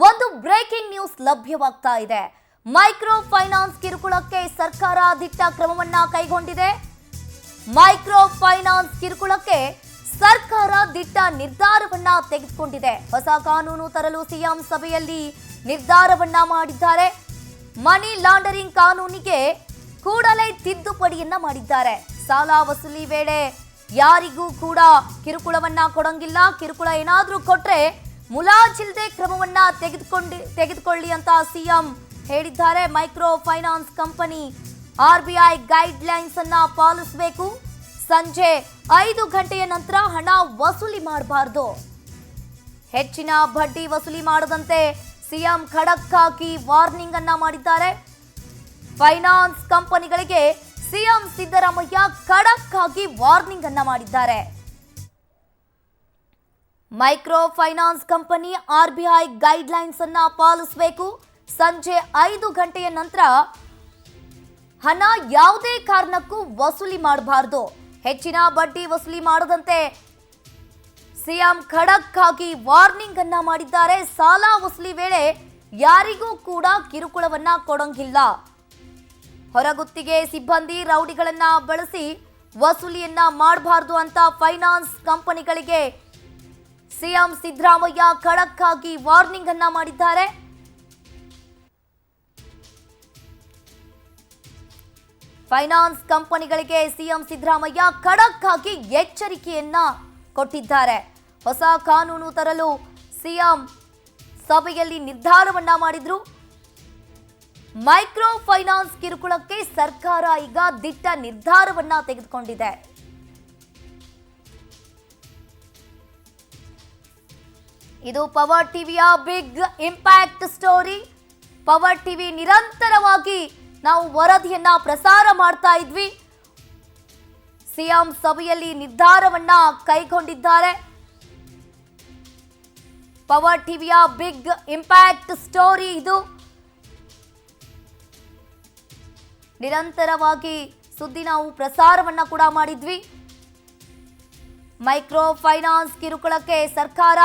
ಒಂದು breaking news ಲಭ್ಯವಾಗ್ತಾ ಇದೆ. Micro finance ಕಿರುಕುಳಕ್ಕೆ ಸರ್ಕಾರ ದಿಟ್ಟ ಕ್ರಮವನ್ನ ಕೈಗೊಂಡಿದೆ. ಮೈಕ್ರೋ ಫೈನಾನ್ಸ್ ಕಿರುಕುಳಕ್ಕೆ ಸರ್ಕಾರ ದಿಟ್ಟ ನಿರ್ಧಾರವನ್ನ ತೆಗೆದುಕೊಂಡಿದೆ. ಹೊಸ ಕಾನೂನು ತರಲು ಸಿಎಂ ಸಭೆಯಲ್ಲಿ ನಿರ್ಧಾರವನ್ನ ಮಾಡಿದ್ದಾರೆ. ಮನಿ ಲಾಂಡರಿಂಗ್ ಕಾನೂನಿಗೆ ಕೂಡಲೇ ತಿದ್ದುಪಡಿಯನ್ನ ಮಾಡಿದ್ದಾರೆ. ಸಾಲ ವಸೂಲಿ ವೇಳೆ ಯಾರಿಗೂ ಕೂಡ ಕಿರುಕುಳವನ್ನ ಕೊಡಂಗಿಲ್ಲ. ಕಿರುಕುಳ ಏನಾದ್ರೂ ಕೊಟ್ರೆ ಮುಲಾಜಿಲ್ಲದೆ ಕ್ರಮವನ್ನ ತೆಗೆದುಕೊಳ್ಳಿ ಅಂತ ಸಿಎಂ ಹೇಳಿದ್ದಾರೆ. Micro finance company RBI guide lines ಅನ್ನ ಪಾಲಿಸಬೇಕು. ಸಂಜೆ 5 ಗಂಟೆಯ ನಂತರ ಹಣ ವಸೂಲಿ ಮಾಡಬಾರದು. ಹೆಚ್ಚಿನ ಬಡ್ಡಿ ವಸೂಲಿ ಮಾಡದಂತೆ ಸಿಎಂ ಖಡಕ್ ಆಗಿ ವಾರ್ನಿಂಗ್ ಅನ್ನ ಮಾಡಿದ್ದಾರೆ. ಫೈನಾನ್ಸ್ ಕಂಪನಿಗಳಿಗೆ ಸಿಎಂ ಸಿದ್ದರಾಮಯ್ಯ ಖಡಕ್ ಆಗಿ ವಾರ್ನಿಂಗ್ ಅನ್ನ ಮಾಡಿದ್ದಾರೆ. Micro finance company RBI guide lines ಅನ್ನ ಪಾಲಿಸಬೇಕು. ಸಂಜೆ 5 ಗಂಟೆಯ ನಂತರ ಹಣ ಯಾವುದೇ ಕಾರಣಕ್ಕೂ ವಸೂಲಿ ಮಾಡಬಾರದು. ಹೆಚ್ಚಿನ ಬಡ್ಡಿ ವಸೂಲಿ ಮಾಡದಂತೆ ಸಿಎಂ ಖಡಕ್ ಆಗಿ ವಾರ್ನಿಂಗ್ ಅನ್ನ ಮಾಡಿದ್ದಾರೆ. ಸಾಲ ವಸೂಲಿ ವೇಳೆ ಯಾರಿಗೂ ಕೂಡ ಕಿರುಕುಳವನ್ನ ಕೊಡಂಗಿಲ್ಲ. ಹೊರಗುತ್ತಿಗೆ ಸಿಬ್ಬಂದಿ ರೌಡಿಗಳನ್ನ ಬಳಸಿ ವಸೂಲಿಯನ್ನ ಮಾಡಬಾರದು ಅಂತ ಫೈನಾನ್ಸ್ ಕಂಪನಿಗಳಿಗೆ ಸಿಎಂ ಸಿದ್ದರಾಮಯ್ಯ ಖಡಕ್ ಆಗಿ ವಾರ್ನಿಂಗ್ ಅನ್ನ ಮಾಡಿದ್ದಾರೆ. ಫೈನಾನ್ಸ್ ಕಂಪನಿಗಳಿಗೆ ಸಿಎಂ ಸಿದ್ದರಾಮಯ್ಯ ಖಡಕ್ ಆಗಿ ಎಚ್ಚರಿಕೆಯನ್ನ ಕೊಟ್ಟಿದ್ದಾರೆ. ಹೊಸ ಕಾನೂನು ತರಲು ಸಿಎಂ ಸಭೆಯಲ್ಲಿ ನಿರ್ಧಾರವನ್ನ ಮಾಡಿದ್ರು. ಮೈಕ್ರೋ ಫೈನಾನ್ಸ್ ಕಿರುಕುಳಕ್ಕೆ ಸರ್ಕಾರ ಈಗ ದಿಟ್ಟ ನಿರ್ಧಾರವನ್ನ ತೆಗೆದುಕೊಂಡಿದೆ. ಇದು ಪವರ್ ಟಿವಿಯ big impact story. Power TV ನಿರಂತರವಾಗಿ ನಾವು ವರದಿಯನ್ನ ಪ್ರಸಾರ ಮಾಡ್ತಾ ಇದ್ವಿ. ಸಿಎಂ ಸಭೆಯಲ್ಲಿ ನಿರ್ಧಾರವನ್ನ ಕೈಗೊಂಡಿದ್ದಾರೆ. ಪವರ್ ಟಿವಿಯ ಬಿಗ್ ಇಂಪ್ಯಾಕ್ಟ್ ಸ್ಟೋರಿ ಇದು. ನಿರಂತರವಾಗಿ ಸುದ್ದಿ ನಾವು ಪ್ರಸಾರವನ್ನ ಕೂಡ ಮಾಡಿದ್ವಿ. ಮೈಕ್ರೋ ಫೈನಾನ್ಸ್ ಕಿರುಕುಳಕ್ಕೆ ಸರ್ಕಾರ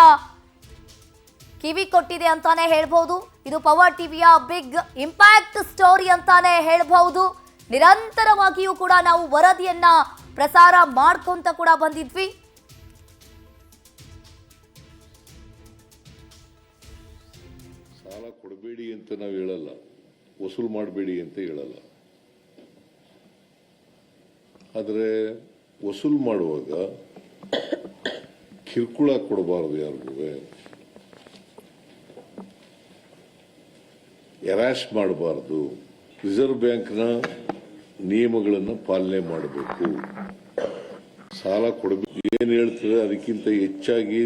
ಕಿವಿ ಕೊಟ್ಟಿದೆ ಅಂತಾನೆ ಹೇಳ್ಬಹುದು. ಇದು ಪವರ್ ಟಿವಿಯ ಬಿಗ್ ಇಂಪ್ಯಾಕ್ಟ್ ಸ್ಟೋರಿ ಅಂತಾನೆ ಹೇಳ್ಬಹುದು. ನಿರಂತರವಾಗಿಯೂ ಕೂಡ ನಾವು ವರದಿಯನ್ನ ಪ್ರಸಾರ ಮಾಡ್ಕೊಂತ ಕೂಡ ಬಂದಿದ್ವಿ. ಸಾಲ ಕೊಡಬೇಡಿ ಅಂತ ನಾವು ಹೇಳಲ್ಲ, ವಸೂಲು ಮಾಡಬೇಡಿ ಅಂತ ಹೇಳಲ್ಲ. ಆದರೆ ವಸೂಲು ಮಾಡುವಾಗ ಕಿರುಕುಳ ಕೊಡಬಾರದು, ಯಾರಿಗೂ ಎರಾಶ್ ಮಾಡಬಾರದು. ರಿಸರ್ವ್ ಬ್ಯಾಂಕ್ನ ನಿಯಮಗಳನ್ನು ಪಾಲನೆ ಮಾಡಬೇಕು. ಸಾಲ ಕೊಡಬೇಕು ಏನು ಹೇಳ್ತದೆ ಅದಕ್ಕಿಂತ ಹೆಚ್ಚಾಗಿ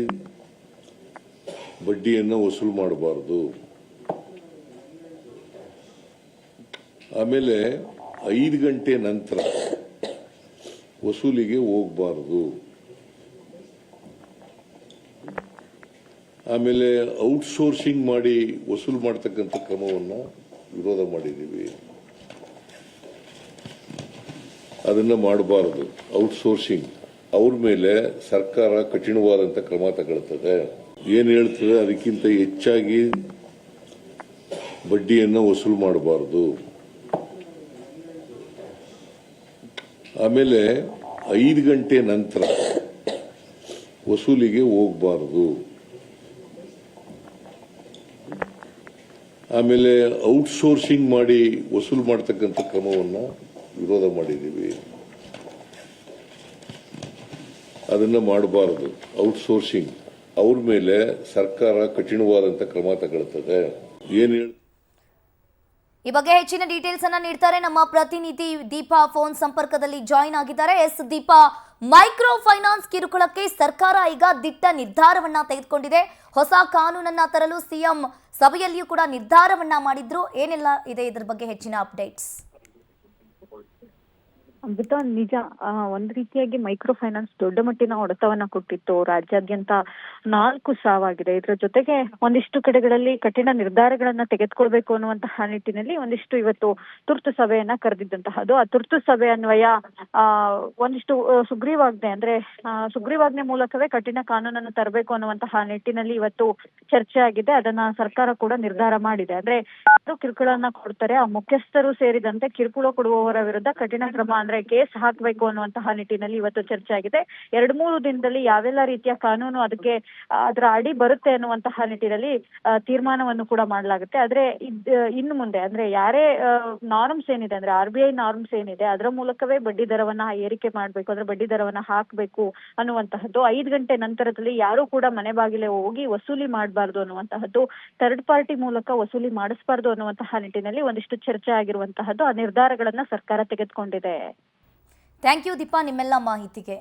ಬಡ್ಡಿಯನ್ನು ವಸೂಲು ಮಾಡಬಾರದು. ಆಮೇಲೆ 5 ಗಂಟೆ ನಂತರ ವಸೂಲಿಗೆ ಹೋಗಬಾರದು. ಆಮೇಲೆ ಔಟ್ಸೋರ್ಸಿಂಗ್ ಮಾಡಿ ವಸೂಲು ಮಾಡತಕ್ಕಂಥ ಕ್ರಮವನ್ನು ವಿರೋಧ ಮಾಡಿದ್ದೀವಿ. ಅದನ್ನ ಮಾಡಬಾರದು. ಔಟ್ಸೋರ್ಸಿಂಗ್ ಅವ್ರ ಮೇಲೆ ಸರ್ಕಾರ ಕಠಿಣವಾದಂಥ ಕ್ರಮ ತಗೊಳ್ತದೆ. ಏನು ಹೇಳ್ತದೆ ಅದಕ್ಕಿಂತ ಹೆಚ್ಚಾಗಿ ಬಡ್ಡಿಯನ್ನು ವಸೂಲು ಮಾಡಬಾರದು. ಆಮೇಲೆ 5 ಗಂಟೆ ನಂತರ ವಸೂಲಿಗೆ ಹೋಗಬಾರದು. ಆಮೇಲೆ ಔಟ್ಸೋರ್ಸಿಂಗ್ ಮಾಡಿ ವಸೂಲು ಮಾಡತಕ್ಕಂಥ ಕ್ರಮವನ್ನು ವಿರೋಧ ಮಾಡಿದ್ದೀವಿ. ಅದನ್ನ ಮಾಡಬಾರದು. ಔಟ್ಸೋರ್ಸಿಂಗ್ ಅವ್ರ ಮೇಲೆ ಸರ್ಕಾರ ಕಠಿಣವಾದಂಥ ಕ್ರಮ ತಗೊಳ್ತದೆ. ಏನು ಈ ಬಗ್ಗೆ ಹೆಚ್ಚಿನ ಡೀಟೇಲ್ಸ್ ಅನ್ನ ನೀಡ್ತಾರೆ ನಮ್ಮ ಪ್ರತಿನಿಧಿ ದೀಪಾ. ಫೋನ್ ಸಂಪರ್ಕದಲ್ಲಿ ಜಾಯಿನ್ ಆಗಿದ್ದಾರೆ. ಎಸ್ ದೀಪಾ, ಮೈಕ್ರೋ ಫೈನಾನ್ಸ್ ಕಿರುಕುಳಕ್ಕೆ ಸರ್ಕಾರ ಈಗ ದಿಟ್ಟ ನಿರ್ಧಾರವನ್ನ ತೆಗೆದುಕೊಂಡಿದೆ. ಹೊಸ ಕಾನೂನನ್ನ ತರಲು ಸಿಎಂ ಸಭೆಯಲ್ಲಿಯೂ ಕೂಡ ನಿರ್ಧಾರವನ್ನ ಮಾಡಿದ್ರು. ಏನೆಲ್ಲ ಇದೆ ಇದರ ಬಗ್ಗೆ ಹೆಚ್ಚಿನ ಅಪ್ಡೇಟ್ಸ್? ಅಮೃತ ನಿಜ. ಒಂದ್ ರೀತಿಯಾಗಿ ಮೈಕ್ರೋ ಫೈನಾನ್ಸ್ ದೊಡ್ಡ ಮಟ್ಟಿನ ಹೊಡೆತವನ್ನ ಕೊಟ್ಟಿತ್ತು. ರಾಜ್ಯಾದ್ಯಂತ 4 ಸಾವಾಗಿದೆ. ಇದ್ರ ಜೊತೆಗೆ ಒಂದಿಷ್ಟು ಕಡೆಗಳಲ್ಲಿ ಕಠಿಣ ನಿರ್ಧಾರಗಳನ್ನ ತೆಗೆದುಕೊಳ್ಬೇಕು ಅನ್ನುವಂತಹ ನಿಟ್ಟಿನಲ್ಲಿ ಒಂದಿಷ್ಟು ಇವತ್ತು ತುರ್ತು ಸಭೆಯನ್ನ ಕರೆದಿದ್ದಂತಹದ್ದು. ಆ ತುರ್ತು ಸಭೆ ಅನ್ವಯ ಒಂದಿಷ್ಟು ಸುಗ್ರೀವಾಜ್ಞೆ ಅಂದ್ರೆ ಸುಗ್ರೀವಾಜ್ಞೆ ಮೂಲಕವೇ ಕಠಿಣ ಕಾನೂನನ್ನು ತರಬೇಕು ಅನ್ನುವಂತಹ ನಿಟ್ಟಿನಲ್ಲಿ ಇವತ್ತು ಚರ್ಚೆ ಆಗಿದೆ. ಅದನ್ನ ಸರ್ಕಾರ ಕೂಡ ನಿರ್ಧಾರ ಮಾಡಿದೆ. ಅಂದ್ರೆ ಯಾರು ಕಿರುಕುಳನ್ನ ಕೊಡ್ತಾರೆ ಆ ಮುಖ್ಯಸ್ಥರು ಸೇರಿದಂತೆ ಕಿರುಕುಳ ಕೊಡುವವರ ವಿರುದ್ಧ ಕಠಿಣ ಕ್ರಮ ಅಂದ್ರೆ ಕೇಸ್ ಹಾಕಬೇಕು ಅನ್ನುವಂತಹ ನಿಟ್ಟಿನಲ್ಲಿ ಇವತ್ತು ಚರ್ಚೆ ಆಗಿದೆ. 2-3 ದಿನದಲ್ಲಿ ಯಾವೆಲ್ಲ ರೀತಿಯ ಕಾನೂನು ಅದಕ್ಕೆ ಅದರ ಅಡಿ ಬರುತ್ತೆ ಅನ್ನುವಂತಹ ನಿಟ್ಟಿನಲ್ಲಿ ತೀರ್ಮಾನವನ್ನು ಕೂಡ ಮಾಡಲಾಗುತ್ತೆ. ಆದ್ರೆ ಇನ್ನು ಮುಂದೆ ಅಂದ್ರೆ ಯಾರೇ ನಾರ್ಮ್ಸ್ ಏನಿದೆ ಅಂದ್ರೆ RBI ನಾರ್ಮ್ಸ್ ಏನಿದೆ ಅದರ ಮೂಲಕವೇ ಬಡ್ಡಿ ದರವನ್ನ ಏರಿಕೆ ಮಾಡ್ಬೇಕು, ಅಂದ್ರೆ ಬಡ್ಡಿ ದರವನ್ನ ಹಾಕ್ಬೇಕು ಅನ್ನುವಂತಹದ್ದು. 5 ಗಂಟೆ ನಂತರದಲ್ಲಿ ಯಾರು ಕೂಡ ಮನೆ ಬಾಗಿಲೇ ಹೋಗಿ ವಸೂಲಿ ಮಾಡಬಾರ್ದು ಅನ್ನುವಂತಹದ್ದು, ಥರ್ಡ್ ಪಾರ್ಟಿ ಮೂಲಕ ವಸೂಲಿ ಮಾಡಿಸಬಾರ್ದು ಅನ್ನುವಂತಹ ನಿಟ್ಟಿನಲ್ಲಿ ಒಂದಿಷ್ಟು ಚರ್ಚೆ ಆಗಿರುವಂತಹದ್ದು. ಆ ನಿರ್ಧಾರಗಳನ್ನ ಸರ್ಕಾರ ತೆಗೆದುಕೊಂಡಿದೆ. ಥ್ಯಾಂಕ್ ಯು ದೀಪಾ ನಿಮ್ಮೆಲ್ಲ ಮಾಹಿತಿಗೆ.